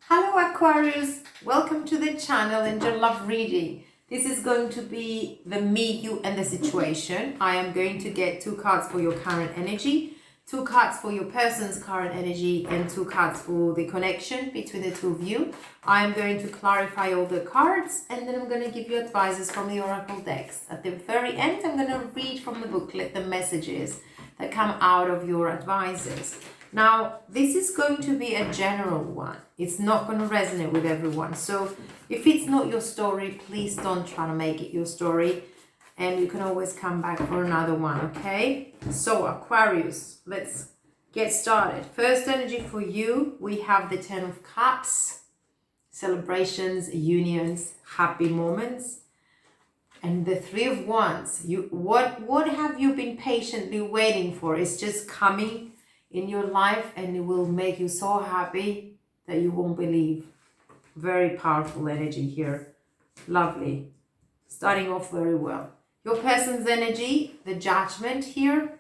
Hello Aquarius, welcome to the channel and your love reading. This is going to be the me, you and the situation. I am going to get 2 cards for your current energy, 2 cards for your person's current energy, and 2 cards for the connection between the two of you. I am going to clarify all the cards and then I'm going to give you advices from the oracle decks. At the very end, I'm going to read from the booklet the messages that come out of your advices. Now, this is going to be a general one. It's not going to resonate with everyone. So if it's not your story, please don't try to make it your story. And you can always come back for another one, okay? So Aquarius, let's get started. First energy for you, we have the 10 of Cups, celebrations, unions, happy moments. And the 3 of Wands, what have you been patiently waiting for? It's just coming in your life and it will make you so happy that you won't believe. Very powerful energy here. Lovely. Starting off very well. Your person's energy, the Judgment here,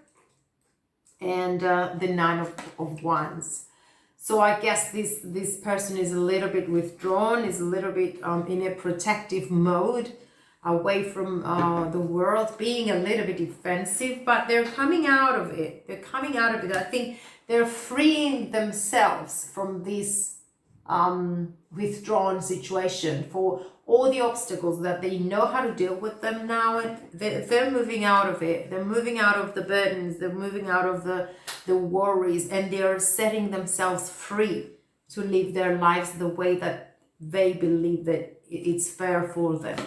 and the 9 of Wands. So I guess this person is a little bit withdrawn, is a little bit in a protective mode, away from the world, being a little bit defensive, but they're coming out of it. They're coming out of it. I think they're freeing themselves from this withdrawn situation, for all the obstacles that they know how to deal with them now. And they're moving out of it. They're moving out of the burdens. They're moving out of the worries, and they're setting themselves free to live their lives the way that they believe that it's fair for them.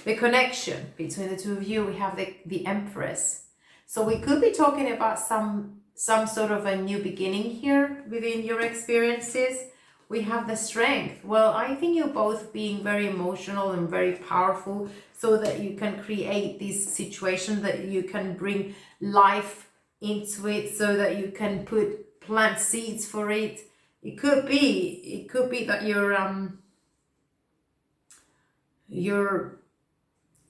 The connection between the two of you, we have the Empress. So we could be talking about some sort of a new beginning here within your experiences. We have the Strength. Well, I think you're both being very emotional and very powerful so that you can create this situation, that you can bring life into it, so that you can plant seeds for it. It could be that you're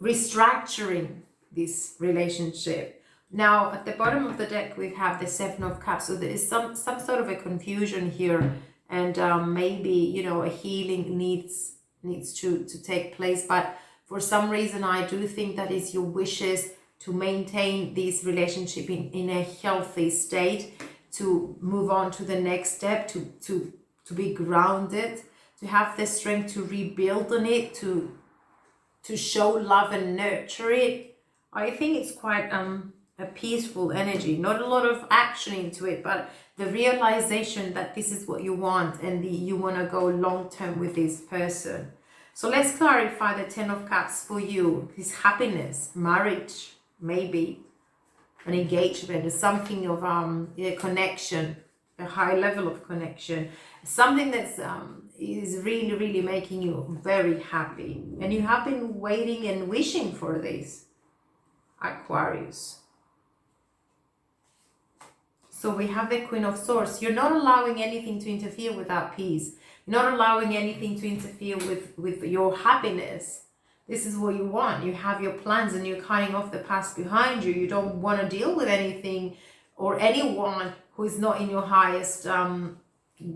restructuring this relationship. Now, at the bottom of the deck, we have the 7 of Cups. So there is some sort of a confusion here, and maybe, a healing needs to take place. But for some reason, I do think that is your wishes to maintain this relationship in a healthy state, to move on to the next step, to be grounded, to have the strength to rebuild on it, to show love and nurture it. I think it's quite a peaceful energy, not a lot of action into it, but the realization that this is what you want and you want to go long term with this person. So let's clarify the 10 of Cups for you. This happiness, marriage, maybe an engagement, something of a connection, a high level of connection, something that's is really, really making you very happy. And you have been waiting and wishing for this, Aquarius. So we have the Queen of Swords. You're not allowing anything to interfere with that peace. You're not allowing anything to interfere with your happiness. This is what you want. You have your plans and you're cutting off the past behind you. You don't want to deal with anything or anyone who is not in your highest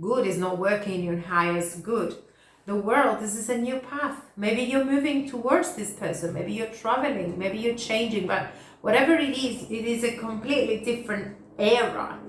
good, is not working in your highest good. The world, this is a new path. Maybe you're moving towards this person. Maybe you're traveling. Maybe you're changing. But whatever it is a completely different era,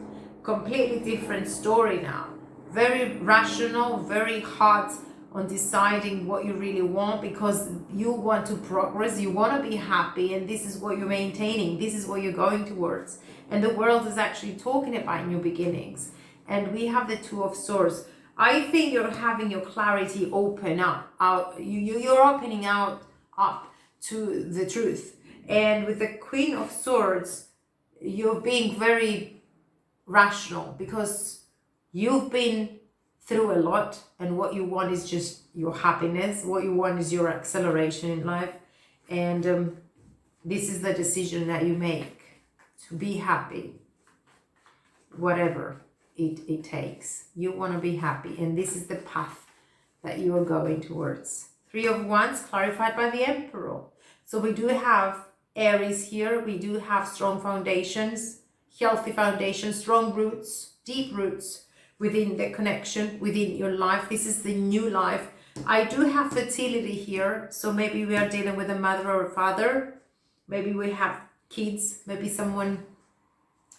completely different story now. Very rational, very hard on deciding what you really want, because you want to progress, you want to be happy, and this is what you're maintaining. This is what you're going towards. And the world is actually talking about new beginnings. And we have the 2 of Swords. I think you're having your clarity open up. You're opening up to the truth. And with the Queen of Swords, you're being very rational because you've been through a lot, and what you want is just your happiness. What you want is your acceleration in life. And this is the decision that you make, to be happy, whatever it takes. You want to be happy, and this is the path that you are going towards. 3 of Wands clarified by the Emperor. So we do have Aries here. We do have strong foundations, healthy foundations, strong roots, deep roots. within the connection, within your life. This is the new life. I do have fertility here, so maybe we are dealing with a mother or a father. Maybe we have kids. Maybe someone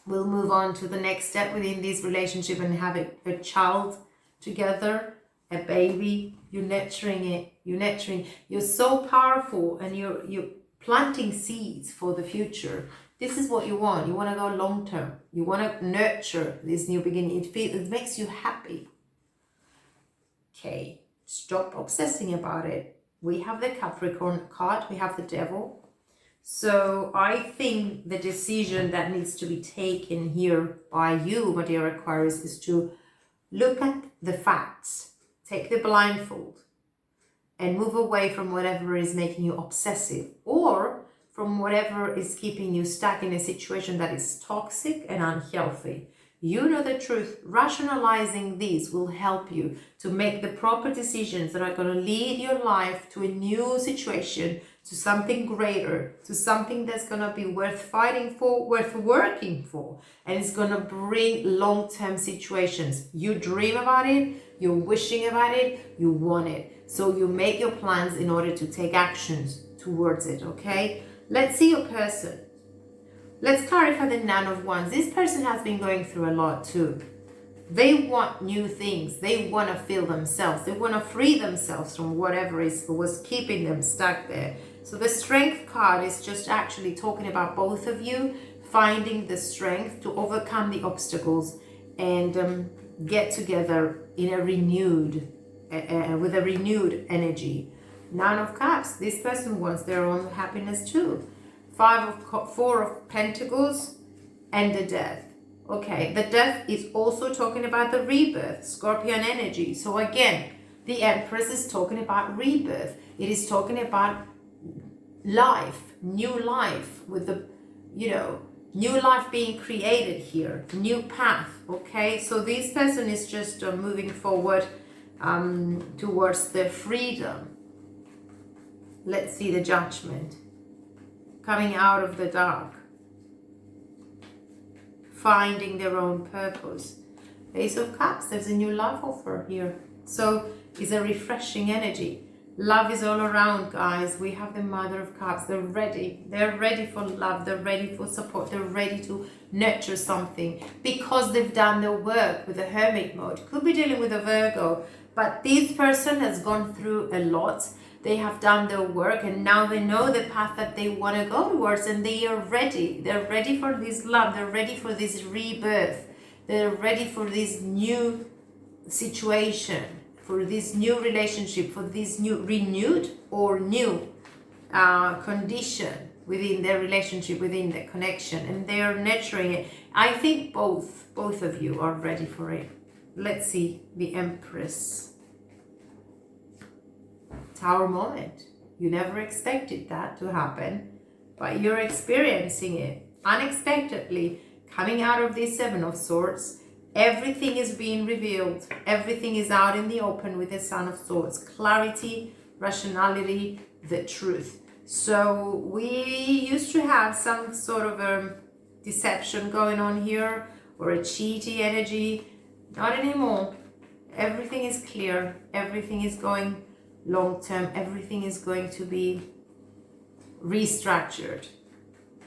will move on to the next step within this relationship and have a child together, a baby. You're nurturing it. You're so powerful, and you're planting seeds for the future. This is what you want. You want to go long term. You want to nurture this new beginning. It makes you happy. Okay, stop obsessing about it. We have the Capricorn card. We have the Devil. So I think the decision that needs to be taken here by you, my dear Aquarius, is to look at the facts. Take the blindfold and move away from whatever is making you obsessive, or from whatever is keeping you stuck in a situation that is toxic and unhealthy. You know the truth. Rationalizing these will help you to make the proper decisions that are going to lead your life to a new situation, to something greater, to something that's going to be worth fighting for, worth working for, and it's going to bring long-term situations. You dream about it, you're wishing about it, you want it. So you make your plans in order to take actions towards it, okay? Let's see your person. Let's clarify the Nine of Wands. This person has been going through a lot too. They want new things. They want to feel themselves. They want to free themselves from whatever was keeping them stuck there. So the Strength card is just actually talking about both of you finding the strength to overcome the obstacles and get together in a renewed, with a renewed energy. Nine of Cups. This person wants their own happiness too. Four of Pentacles and the Death. Okay, the Death is also talking about the rebirth, Scorpion energy. So again, the Empress is talking about rebirth. It is talking about life, new life, with the, new life being created here, new path. Okay, so this person is just moving forward towards the freedom. Let's see the Judgment. Coming out of the dark, finding their own purpose. Ace of Cups, there's a new love offer here. So it's a refreshing energy. Love is all around, guys. We have the Mother of Cups. They're ready. They're ready for love. They're ready for support. They're ready to nurture something because they've done their work with the Hermit mode. Could be dealing with a Virgo, but this person has gone through a lot. They have done their work, and now they know the path that they want to go towards, and they are ready. They're ready for this love. They're ready for this rebirth. They're ready for this new situation, for this new relationship, for this new renewed or new condition within their relationship, within the connection, and they are nurturing it. I think both of you are ready for it. Let's see the Empress. Tower moment. You never expected that to happen, but you're experiencing it unexpectedly. Coming out of this Seven of Swords, everything is being revealed. Everything is out in the open with the Sun of Swords. Clarity, rationality, the truth. So we used to have some sort of a deception going on here, or a cheaty energy. Not anymore. Everything is clear. Everything is going long term. Everything is going to be restructured.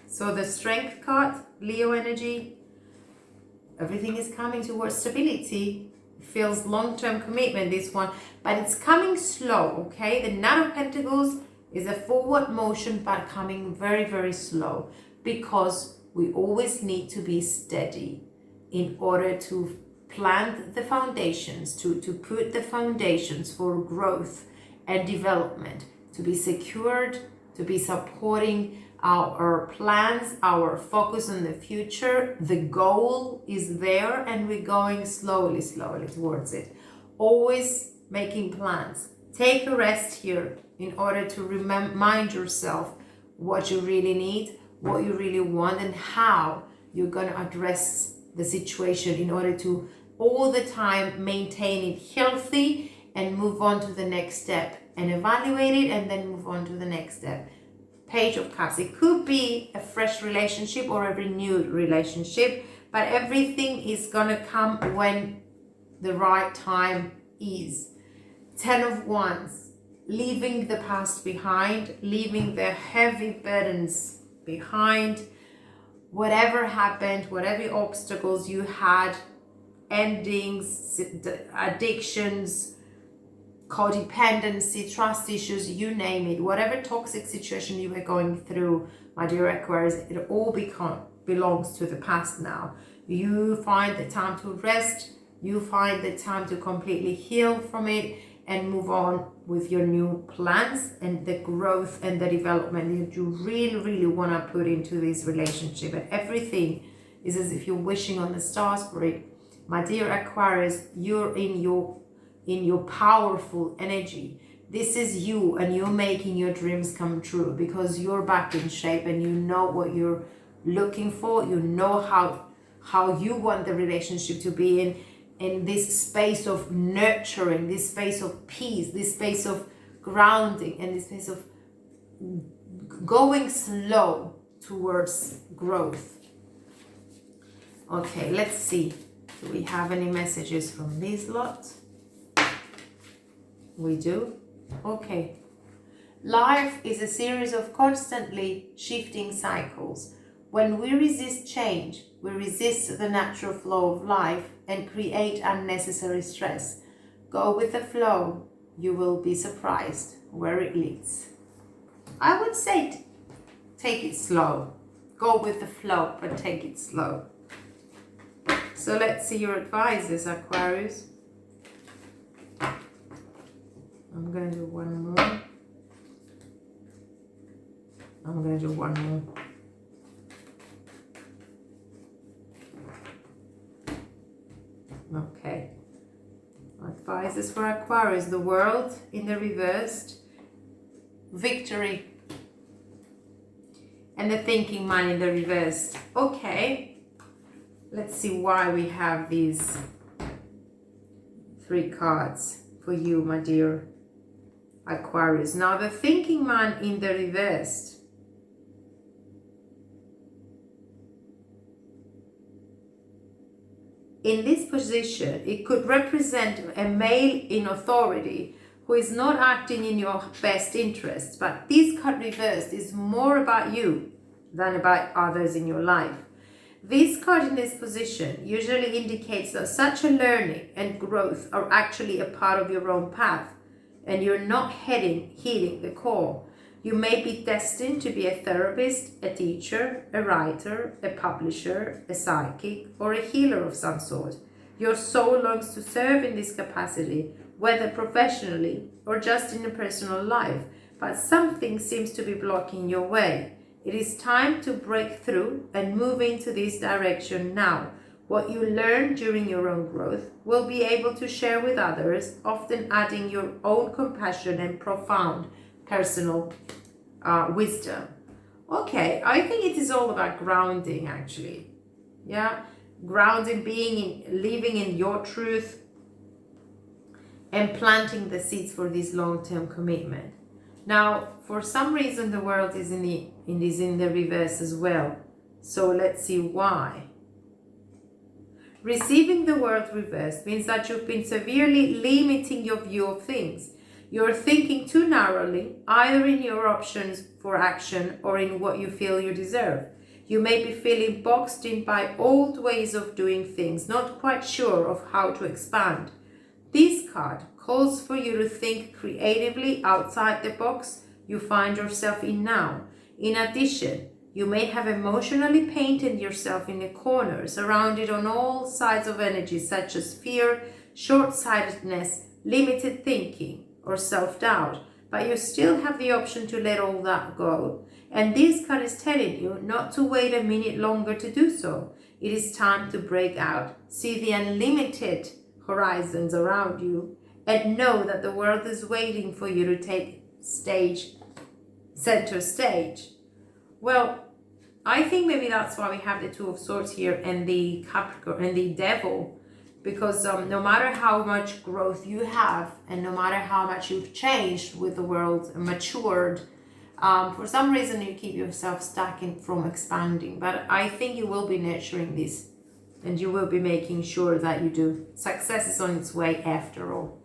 So the Strength card, Leo energy, everything is coming towards stability. It feels long-term commitment, this one, but it's coming slow. Okay, the Nine of Pentacles is a forward motion, but coming very, very slow, because we always need to be steady in order to plant the foundations, to put the foundations for growth and development, to be secured, to be supporting our plans, our focus on the future. The goal is there, and we're going slowly towards it. Always making plans. Take a rest here in order to remind yourself what you really need, what you really want, and how you're going to address the situation in order to all the time maintain it healthy and move on to the next step, and evaluate it and then move on to the next step. Page of Cups. It could be a fresh relationship or a renewed relationship, but everything is gonna come when the right time is. 10 of Wands, leaving the past behind, leaving the heavy burdens behind. Whatever happened, whatever obstacles you had, endings, addictions, codependency, trust issues, you name it, whatever toxic situation you were going through, my dear Aquarius, it all belongs to the past now. You find the time to rest, you find the time to completely heal from it and move on with your new plans and the growth and the development that you really want to put into this relationship. And everything is as if you're wishing on the stars for it. My dear Aquarius, you're in your powerful energy. This is you, and you're making your dreams come true because you're back in shape and you know what you're looking for. You know how you want the relationship to be in this space of nurturing, this space of peace, this space of grounding, and this space of going slow towards growth. Okay, let's see. Do we have any messages from these lot? We do. Okay. Life is a series of constantly shifting cycles. When we resist change, we resist the natural flow of life and create unnecessary stress. Go with the flow. You will be surprised where it leads. I would say take it slow. Go with the flow, but take it slow. So let's see your advices, Aquarius. I'm going to do one more. I'm going to do one more. Okay. Advices for Aquarius. The World in the reversed. Victory. And the Thinking Man in the reversed. Okay. Let's see why we have these 3 cards for you, my dear Aquarius. Now, the Thinking Man in the reversed. In this position, it could represent a male in authority who is not acting in your best interests. But this card reversed is more about you than about others in your life. This card in this position usually indicates that such a learning and growth are actually a part of your own path, and you're not hitting the core. You may be destined to be a therapist, a teacher, a writer, a publisher, a psychic, or a healer of some sort. Your soul longs to serve in this capacity, whether professionally or just in a personal life, but something seems to be blocking your way. It is time to break through and move into this direction now. What you learn during your own growth will be able to share with others, often adding your own compassion and profound personal wisdom. Okay, I think it is all about grounding, actually. Yeah, grounding, living in your truth and planting the seeds for this long-term commitment. Now, for some reason, the World is in the reverse as well. So let's see why. Receiving the World reversed means that you've been severely limiting your view of things. You're thinking too narrowly, either in your options for action or in what you feel you deserve. You may be feeling boxed in by old ways of doing things, not quite sure of how to expand. This card calls for you to think creatively outside the box you find yourself in now. In addition, you may have emotionally painted yourself in a corner, surrounded on all sides of energy such as fear, short-sightedness, limited thinking, or self-doubt, but you still have the option to let all that go. And this card is telling you not to wait a minute longer to do so. It is time to break out, see the unlimited horizons around you, and know that the world is waiting for you to take center stage. Well, I think maybe that's why we have the Two of Swords here and the Capricorn and the Devil, because no matter how much growth you have and no matter how much you've changed with the world and matured, for some reason you keep yourself stuck from expanding. But I think you will be nurturing this and you will be making sure that you do. Success is on its way after all.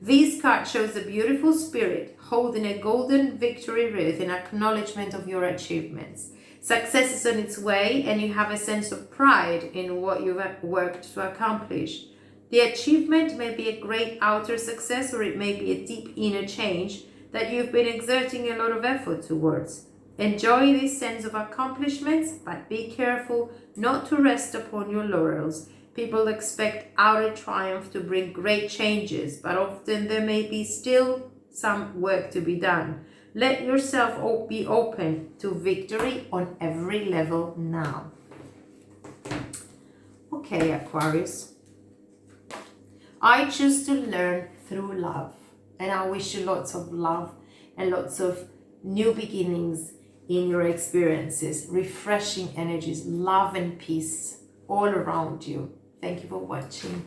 This card shows a beautiful spirit holding a golden victory wreath in acknowledgement of your achievements. Success is on its way, and you have a sense of pride in what you've worked to accomplish. The achievement may be a great outer success, or it may be a deep inner change that you've been exerting a lot of effort towards. Enjoy this sense of accomplishments, but be careful not to rest upon your laurels. People expect outer triumph to bring great changes, but often there may be still some work to be done. Let yourself be open to victory on every level now. Okay, Aquarius. I choose to learn through love, and I wish you lots of love and lots of new beginnings in your experiences, refreshing energies, love and peace all around you. Thank you for watching.